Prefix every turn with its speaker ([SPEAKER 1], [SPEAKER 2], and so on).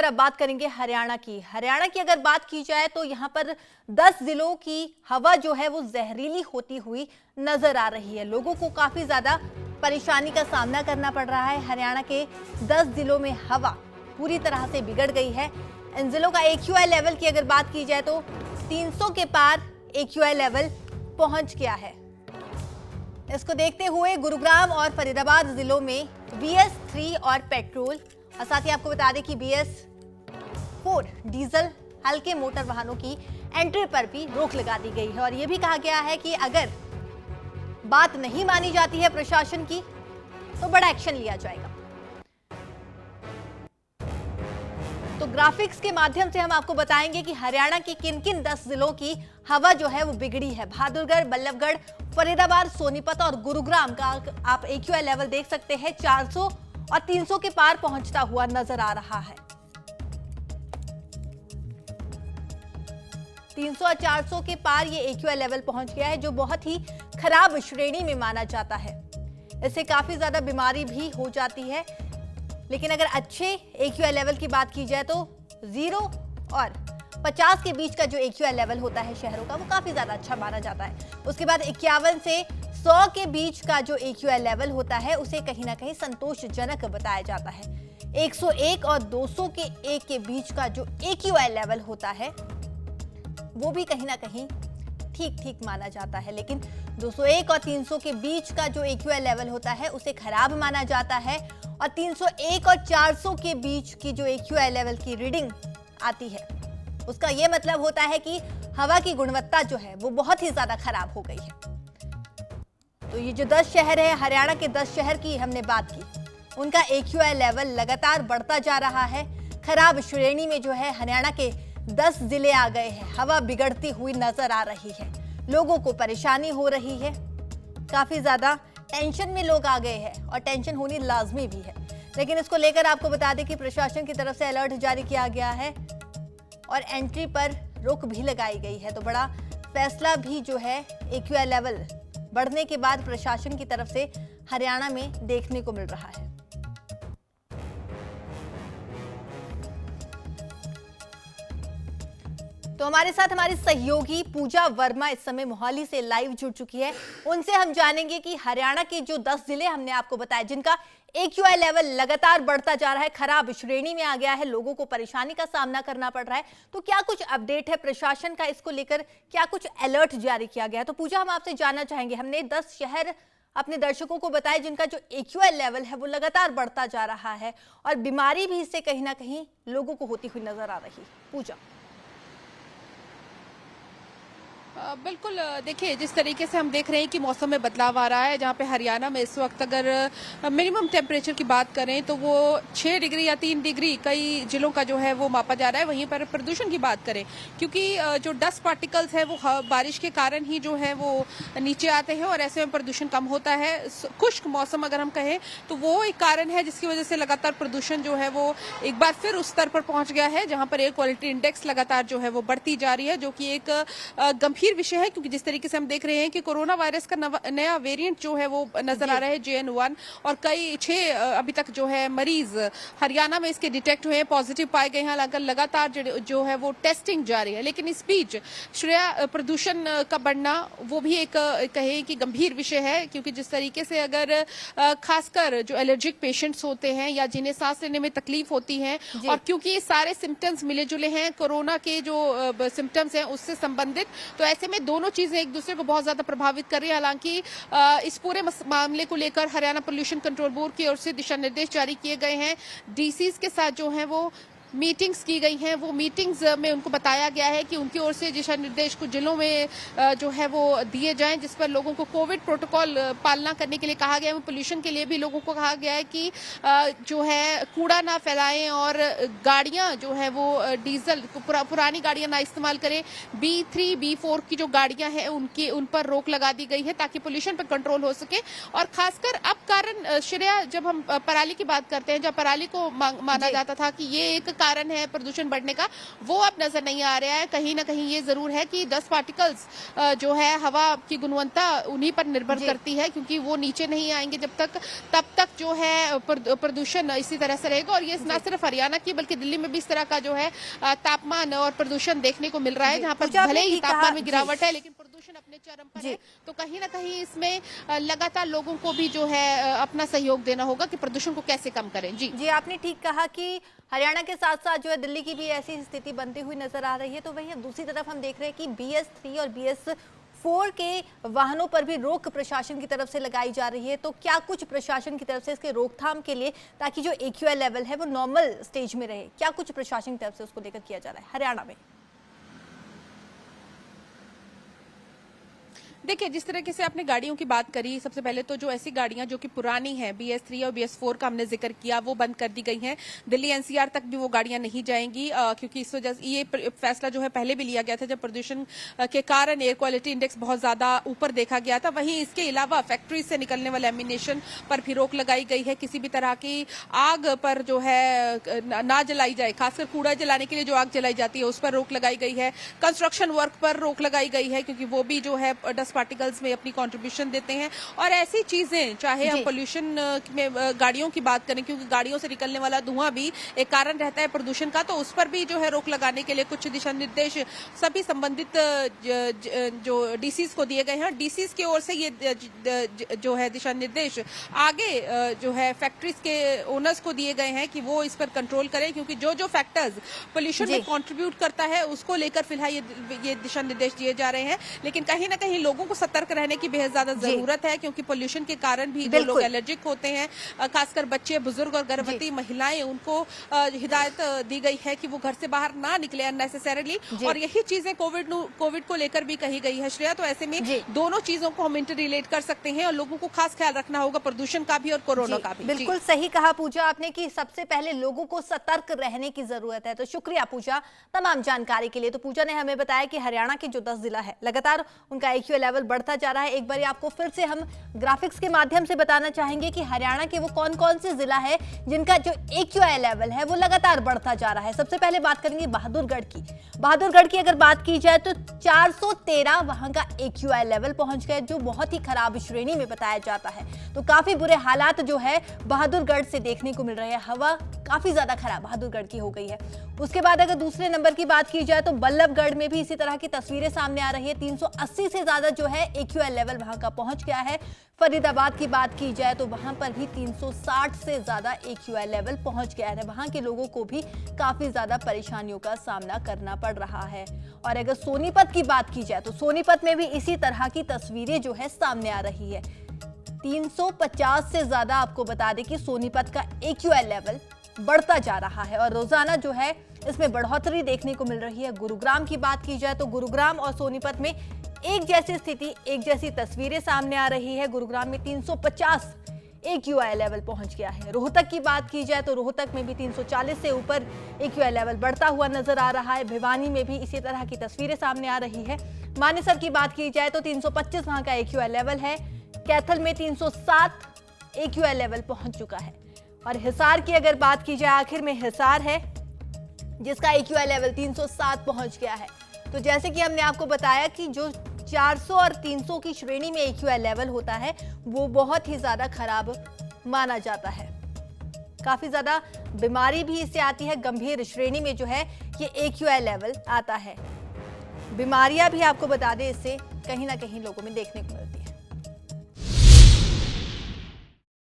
[SPEAKER 1] और अब बात करेंगे हरियाणा की। हरियाणा की अगर बात की जाए तो यहाँ पर 10 जिलों की हवा जो है वो जहरीली होती हुई नजर आ रही है। लोगों को काफी ज्यादा परेशानी का सामना करना पड़ रहा है। हरियाणा के 10 जिलों में हवा पूरी तरह से बिगड़ गई है। इन जिलों का AQI लेवल की अगर बात की जाए तो 300 के पार AQI लेवल पहुंच गया है। इसको देखते हुए गुरुग्राम और फरीदाबाद जिलों में BS3 और पेट्रोल और साथ ही आपको बता दें कि BS4 डीजल हल्के मोटर वाहनों की एंट्री पर भी रोक लगा दी गई है। और यह भी कहा गया है कि अगर बात नहीं मानी जाती है प्रशासन की तो बड़ा एक्शन लिया जाएगा। तो ग्राफिक्स के माध्यम से हम आपको बताएंगे कि हरियाणा के किन किन 10 जिलों की हवा जो है वो बिगड़ी है। बहादुरगढ़, बल्लभगढ़, फरीदाबाद, सोनीपत और गुरुग्राम का आप AQI लेवल देख सकते हैं 400 और 300 के पार पहुंचता हुआ नजर आ रहा है। 300 और 400 के पार ये AQI लेवल पहुंच गया है, जो बहुत ही खराब श्रेणी में माना जाता है। इससे काफी ज्यादा बीमारी भी हो जाती है। लेकिन अगर अच्छे AQI लेवल की बात की जाए तो 0 और 50 के बीच का जो AQI लेवल होता है शहरों का, वो काफी ज्यादा अच्छा माना जाता है। उसके बाद 51 से 100 के बीच का जो AQI लेवल होता है उसे कहीं ना कहीं संतोषजनक बताया जाता है। 101 और 200 के एक के बीच का जो AQI लेवल होता है वो भी कहीं ना कहीं ठीक ठीक माना जाता है। लेकिन 201 और 300 के बीच का जो AQI लेवल होता है उसे खराब माना जाता है। और 301 और 400 के बीच की जो AQI लेवल की रीडिंग आती है उसका यह मतलब होता है कि हवा की गुणवत्ता जो है वो बहुत ही ज्यादा खराब हो गई है। तो ये जो 10 शहर है, हरियाणा के 10 शहर की हमने बात की, उनका AQI लेवल लगातार बढ़ता जा रहा है। खराब श्रेणी में जो है हरियाणा के 10 जिले आ गए हैं। हवा बिगड़ती हुई नजर आ रही है, लोगों को परेशानी हो रही है, काफी ज्यादा टेंशन में लोग आ गए हैं और टेंशन होनी लाजमी भी है। लेकिन इसको लेकर आपको बता दें कि प्रशासन की तरफ से अलर्ट जारी किया गया है और एंट्री पर रोक भी लगाई गई है। तो बड़ा फैसला भी जो है AQI लेवल बढ़ने के बाद प्रशासन की तरफ से हरियाणा में देखने को मिल रहा है। तो हमारे साथ हमारी सहयोगी पूजा वर्मा इस समय मोहाली से लाइव जुड़ चुकी है। उनसे हम जानेंगे कि हरियाणा के जो 10 जिले हमने आपको बताया जिनका AQI लेवल लगातार बढ़ता जा रहा है, खराब श्रेणी में आ गया है, लोगों को परेशानी का सामना करना पड़ रहा है, तो क्या कुछ अपडेट है प्रशासन का, इसको लेकर क्या कुछ अलर्ट जारी किया गया है? तो पूजा, हम आपसे जानना चाहेंगे, हमने 10 शहर अपने दर्शकों को बताया जिनका जो AQI लेवल है वो लगातार बढ़ता जा रहा है और बीमारी भी इससे कहीं ना कहीं लोगों को होती हुई नजर आ रही है। पूजा,
[SPEAKER 2] बिल्कुल, देखिए जिस तरीके से हम देख रहे हैं कि मौसम में बदलाव आ रहा है, जहाँ पे हरियाणा में इस वक्त अगर मिनिमम टेम्परेचर की बात करें तो वो 6 डिग्री या 3 डिग्री कई जिलों का जो है वो मापा जा रहा है। वहीं पर प्रदूषण की बात करें, क्योंकि जो डस्ट पार्टिकल्स है वो बारिश के कारण ही जो है वो नीचे आते हैं और ऐसे में प्रदूषण कम होता है। खुश्क मौसम अगर हम कहें तो वो एक कारण है जिसकी वजह से लगातार प्रदूषण जो है वो एक बार फिर उस स्तर पर पहुंच गया है जहाँ पर एयर क्वालिटी इंडेक्स लगातार जो है वो बढ़ती जा रही है, जो कि एक गंभीर विषय है। क्योंकि जिस तरीके से हम देख रहे हैं कि कोरोना वायरस का नया वेरिएंट जो है वो नजर आ रहा है JN1 और कई 6 अभी तक जो है मरीज हरियाणा में इसके डिटेक्ट हुए हैं, पॉजिटिव पाए गए हैं। लगातार जो है वो टेस्टिंग जारी है। लेकिन इस बीच श्रेया प्रदूषण का बढ़ना वो भी एक कहे कि गंभीर विषय है, क्योंकि जिस तरीके से अगर खासकर जो एलर्जिक पेशेंट्स होते हैं या जिन्हें सांस लेने में तकलीफ होती है, और क्योंकि सारे सिम्टम्स मिले जुले हैं कोरोना के जो सिम्टम्स हैं उससे संबंधित, तो ऐसे में दोनों चीजें एक दूसरे को बहुत ज्यादा प्रभावित कर रही है। हालांकि इस पूरे मामले को लेकर हरियाणा पोल्यूशन कंट्रोल बोर्ड की ओर से दिशा निर्देश जारी किए गए हैं। DCs के साथ जो है वो मीटिंग्स की गई हैं। वो मीटिंग्स में उनको बताया गया है कि उनकी ओर से दिशा निर्देश कुछ जिलों में जो है वो दिए जाएं, जिस पर लोगों को कोविड प्रोटोकॉल पालना करने के लिए कहा गया है। पोल्यूशन के लिए भी लोगों को कहा गया है कि जो है कूड़ा ना फैलाएं और गाड़ियां जो है वो डीजल पुरानी गाड़ियां ना इस्तेमाल करें। B3 B4 की जो गाड़ियां हैं उन पर रोक लगा दी गई है ताकि पोल्यूशन पर कंट्रोल हो सके। और खासकर अब कारण श्रेया, जब हम पराली की बात करते हैं, जब पराली को माना जाता था कि ये एक कारण है प्रदूषण बढ़ने का वो अब नजर नहीं आ रहा है। कहीं ना कहीं ये जरूर है कि डस्ट पार्टिकल्स जो है हवा की गुणवत्ता उन्हीं पर निर्भर करती है, क्योंकि वो नीचे नहीं आएंगे जब तक, तब तक जो है प्रदूषण इसी तरह से रहेगा। और ये न सिर्फ हरियाणा की बल्कि दिल्ली में भी इस तरह का जो है तापमान और प्रदूषण देखने को मिल रहा है, जहां पर भले ही तापमान में गिरावट है लेकिन प्रदूषण अपने चरम पर है। तो कहीं ना कहीं इसमें लगातार लोगों को भी जो है अपना सहयोग देना होगा कि प्रदूषण को कैसे कम करें। जी
[SPEAKER 1] आपने ठीक कहा कि हरियाणा के साथ साथ जो है दिल्ली की भी ऐसी स्थिति बनती हुई नजर आ रही है। तो वहीं दूसरी तरफ हम देख रहे हैं कि BS3 और BS4 के वाहनों पर भी रोक प्रशासन की तरफ से लगाई जा रही है। तो क्या कुछ प्रशासन की तरफ से इसके रोकथाम के लिए, ताकि जो AQI लेवल है वो नॉर्मल स्टेज में रहे, क्या कुछ प्रशासन की तरफ से उसको लेकर किया जा रहा है हरियाणा में?
[SPEAKER 2] देखिए, जिस तरीके से आपने गाड़ियों की बात करी, सबसे पहले तो जो ऐसी गाड़ियां जो कि पुरानी हैं, BS3 और BS4 का हमने जिक्र किया, वो बंद कर दी गई हैं। दिल्ली NCR तक भी वो गाड़ियां नहीं जाएंगी, क्योंकि इस वजह से ये फैसला जो है पहले भी लिया गया था जब प्रदूषण के कारण एयर क्वालिटी इंडेक्स बहुत ज्यादा ऊपर देखा गया था। वहीं इसके अलावा फैक्ट्री से निकलने वाले एमिनेशन पर भी रोक लगाई गई है। किसी भी तरह की आग पर जो है ना जलाई जाए, खासकर कूड़ा जलाने के लिए जो आग जलाई जाती है उस पर रोक लगाई गई है। कंस्ट्रक्शन वर्क पर रोक लगाई गई है, क्योंकि वो भी जो है डस्ट पार्टिकल्स में अपनी कंट्रीब्यूशन देते हैं। और ऐसी चीजें, चाहे हम पोल्यूशन में गाड़ियों की बात करें, क्योंकि गाड़ियों से निकलने वाला धुआं भी एक कारण रहता है प्रदूषण का, तो उस पर भी जो है रोक लगाने के लिए कुछ दिशा निर्देश सभी संबंधित जो DCs को दिए गए हैं। DCs की ओर से ये जो है दिशा निर्देश आगे जो है फैक्ट्रीज के ओनर्स को दिए गए हैं कि वो इस पर कंट्रोल करें, क्योंकि जो जो फैक्टर्स पोल्यूशन में कंट्रीब्यूट करता है उसको लेकर फिलहाल ये दिशा निर्देश दिए जा रहे हैं। लेकिन कहीं ना कहीं लोगों को सतर्क रहने की बेहद ज्यादा जरूरत है, क्योंकि पोल्यूशन के कारण भी जो लोग एलर्जिक होते हैं, खासकर बच्चे, बुजुर्ग और गर्भवती महिलाएं, उनको हिदायत दी गई है कि वो घर से बाहर ना निकले अननेसेसरीली। और यही चीजें कोविड को लेकर भी कही गई है श्रेया। तो ऐसे में दोनों चीजों को हम इंटर रिलेट कर सकते हैं और लोगों को खास ख्याल रखना होगा, प्रदूषण का भी और कोरोना का भी।
[SPEAKER 1] बिल्कुल सही कहा पूजा आपने कि सबसे पहले लोगों को सतर्क रहने की जरूरत है। तो शुक्रिया पूजा तमाम जानकारी के लिए। तो पूजा ने हमें बताया कि हरियाणा के जो 10 जिला है लगातार उनका AQI लेवल बढ़ता जा रहा है। एक बार आपको फिर से हम ग्राफिक्स के माध्यम से बताना चाहेंगे कि हरियाणा के वो कौन कौन से जिला है जिनका जो AQI लेवल है वो लगातार बढ़ता जा रहा है। सबसे पहले बात करेंगे बहादुरगढ़ की। बहादुरगढ़ की अगर बात की जाए तो 413 वहां का AQI लेवल पहुंच गया, जो बहुत ही खराब श्रेणी में बताया जाता है। तो काफी बुरे हालात जो है बहादुरगढ़ से देखने को मिल रहे हैं। हवा काफी ज्यादा खराब बहादुरगढ़ की हो गई है। उसके बाद अगर दूसरे नंबर की बात की जाए तो बल्लभगढ़ में भी इसी तरह की तस्वीरें सामने आ रही है। 380 से ज्यादा जो है AQI लेवल वहां का पहुंच गया है। फरीदाबाद की बात की जाए तो वहां पर भी 360 से ज्यादा AQI लेवल पहुंच गया है। वहां के लोगों को भी काफी ज्यादा परेशानियों का सामना करना पड़ रहा है। और अगर सोनीपत की बात की जाए तो सोनीपत में भी इसी तरह की तस्वीरें जो है सामने आ रही है। 350 से ज्यादा आपको बता दें कि सोनीपत का AQI लेवल बढ़ता जा रहा है और रोजाना जो है इसमें बढ़ोतरी देखने को मिल रही है। गुरुग्राम की बात की जाए तो गुरुग्राम और सोनीपत में एक जैसी स्थिति, एक जैसी तस्वीरें सामने आ रही है। गुरुग्राम में 350 AQI लेवल पहुंच गया है। रोहतक की बात की जाए तो रोहतक में भी 340 से ऊपर AQI लेवल बढ़ता हुआ नजर आ रहा है। भिवानी में भी इसी तरह की तस्वीरें सामने आ रही है। मानेसर की बात की जाए तो 325 वहां का AQI लेवल है। कैथल में 307 AQI लेवल पहुंच चुका है। और हिसार की अगर बात की जाए, आखिर में हिसार है जिसका AQI लेवल 307 पहुंच गया है। तो जैसे कि हमने आपको बताया कि जो 400 और 300 की श्रेणी में AQI लेवल होता है वो बहुत ही ज्यादा खराब माना जाता है। काफी ज्यादा बीमारी भी इससे आती है। गंभीर श्रेणी में जो है ये AQI लेवल आता है। बीमारियां भी आपको बता दें इससे कहीं ना कहीं लोगों में देखने को